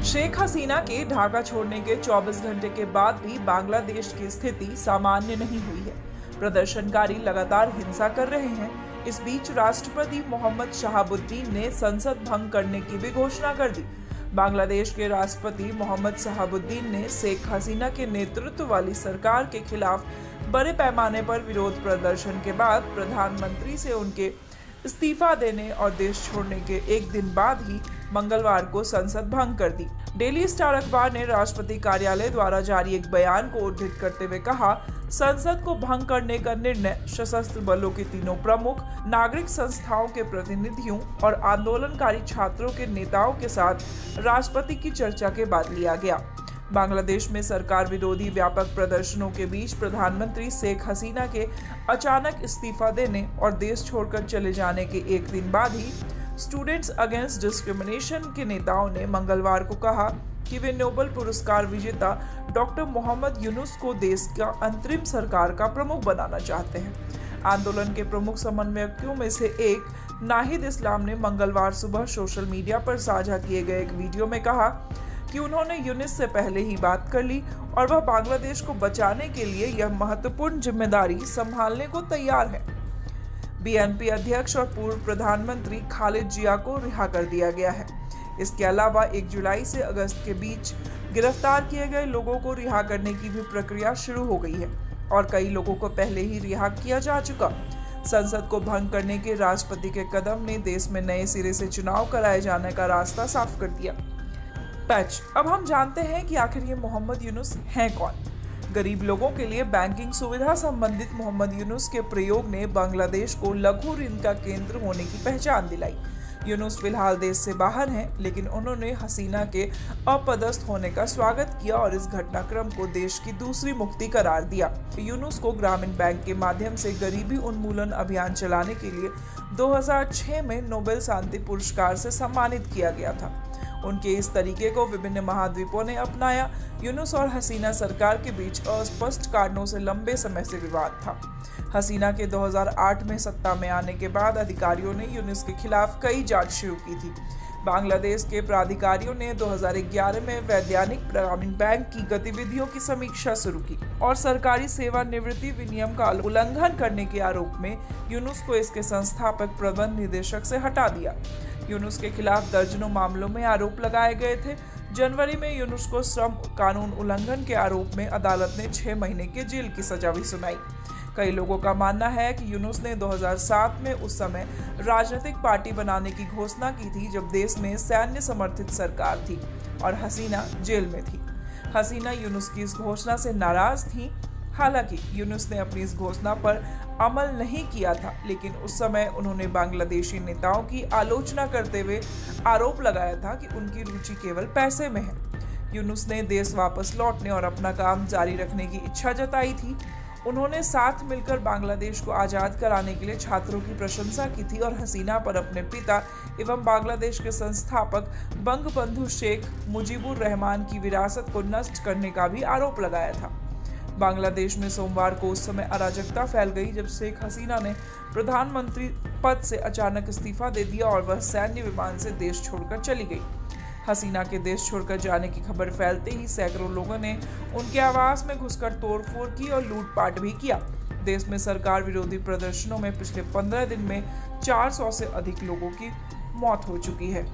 शेख हसीना के ढाका छोड़ने के 24 घंटे के बाद भी बांग्लादेश की स्थिति सामान्य नहीं हुई है। प्रदर्शनकारी लगातार हिंसा कर रहे हैं। इस बीच राष्ट्रपति मोहम्मद शहाबुद्दीन ने संसद भंग करने की भी घोषणा कर दी। बांग्लादेश के राष्ट्रपति मोहम्मद शहाबुद्दीन ने शेख हसीना के नेतृत्व वाली सरकार के खिलाफ बड़े पैमाने पर विरोध प्रदर्शन के बाद प्रधानमंत्री से उनके इस्तीफा देने और देश छोड़ने के एक दिन बाद ही मंगलवार को संसद भंग कर दी। डेली स्टार अखबार ने राष्ट्रपति कार्यालय द्वारा जारी एक बयान को उद्धृत करते हुए कहा, संसद को भंग करने का निर्णय सशस्त्र बलों के तीनों प्रमुख, नागरिक संस्थाओं के प्रतिनिधियों और आंदोलनकारी छात्रों के नेताओं के साथ राष्ट्रपति की चर्चा के बाद लिया गया। बांग्लादेश में सरकार विरोधी व्यापक प्रदर्शनों के बीच प्रधानमंत्री शेख हसीना के अचानक इस्तीफा देने और देश छोड़कर चले जाने के एक दिन बाद ही स्टूडेंट्स अगेंस्ट डिस्क्रिमिनेशन के नेताओं ने मंगलवार को कहा कि वे नोबेल पुरस्कार विजेता डॉक्टर मोहम्मद यूनुस को देश का अंतरिम सरकार का प्रमुख बनाना चाहते हैं। आंदोलन के प्रमुख समन्वयकों में से एक नाहिद इस्लाम ने मंगलवार सुबह सोशल मीडिया पर साझा किए गए एक वीडियो में कहा कि उन्होंने यूनुस से पहले ही बात कर ली और वह बांग्लादेश को बचाने के लिए यह महत्वपूर्ण जिम्मेदारी संभालने को तैयार है। बीएनपी अध्यक्ष और पूर्व प्रधानमंत्री खालिद जिया को रिहा कर दिया गया है। इसके अलावा 1 जुलाई से अगस्त के बीच गिरफ्तार किए गए लोगों को रिहा करने की भी प्रक्रिया शुरू हो गई है और कई लोगों को पहले ही रिहा किया जा चुका। संसद को भंग करने के राष्ट्रपति के कदम ने देश में नए सिरे से चुनाव कराए जाने का रास्ता साफ कर दिया। पैच। अब हम जानते हैं कि आखिर ये मोहम्मद यूनुस हैं कौन। गरीब लोगों के लिए बैंकिंग सुविधा संबंधित मोहम्मद यूनुस के प्रयोग ने बांग्लादेश को लघु ऋण का केंद्र होने की पहचान दिलाई। यूनुस फिलहाल देश से बाहर हैं, लेकिन उन्होंने हसीना के अपदस्थ होने का स्वागत किया और इस घटनाक्रम को देश की दूसरी मुक्ति करार दिया। यूनुस को ग्रामीण बैंक के माध्यम से गरीबी उन्मूलन अभियान चलाने के लिए 2006 में नोबेल शांति पुरस्कार से सम्मानित किया गया था। उनके इस तरीके को विभिन्न महाद्वीपों ने अपनाया। यूनुस और हसीना सरकार के बीच अस्पष्ट कारणों से लंबे समय से विवाद था। हसीना के 2008 में सत्ता में आने के बाद अधिकारियों ने यूनुस के खिलाफ कई जांच शुरू की थी। बांग्लादेश के प्राधिकारियों ने 2011 में वैधानिक ग्रामीण बैंक की गतिविधियों की समीक्षा शुरू की और सरकारी सेवानिवृत्ति विनियम का उल्लंघन करने के आरोप में यूनुस को इसके संस्थापक प्रबंध निदेशक से हटा दिया। यूनुस के खिलाफ दर्जनों मामलों में आरोप लगाए गए थे। जनवरी में यूनुस को श्रम कानून उल्लंघन के आरोप में अदालत ने 6 महीने की जेल की सजा भी सुनाई। कई लोगों का मानना है कि यूनुस ने 2007 में उस समय राजनीतिक पार्टी बनाने की घोषणा की थी जब देश में सैन्य समर्थित सरकार थी और हसीना जेल में थी। हसीना यूनुस की इस घोषणा से नाराज थी। हालांकि यूनुस ने अपनी इस घोषणा पर अमल नहीं किया था, लेकिन उस समय उन्होंने बांग्लादेशी नेताओं की आलोचना करते हुए आरोप लगाया था कि उनकी रुचि केवल पैसे में है। यूनुस ने देश वापस लौटने और अपना काम जारी रखने की इच्छा जताई थी। उन्होंने साथ मिलकर बांग्लादेश को आज़ाद कराने के लिए छात्रों की प्रशंसा की थी और हसीना पर अपने पिता एवं बांग्लादेश के संस्थापक बंगबंधु शेख मुजीबुर रहमान की विरासत को नष्ट करने का भी आरोप लगाया था। बांग्लादेश में सोमवार को उस समय अराजकता फैल गई जब शेख हसीना ने प्रधानमंत्री पद से अचानक इस्तीफा दे दिया और वह सैन्य विमान से देश छोड़कर चली गई। हसीना के देश छोड़कर जाने की खबर फैलते ही सैकड़ों लोगों ने उनके आवास में घुसकर तोड़फोड़ की और लूटपाट भी किया। देश में सरकार विरोधी प्रदर्शनों में पिछले 15 दिन में 400 से अधिक लोगों की मौत हो चुकी है।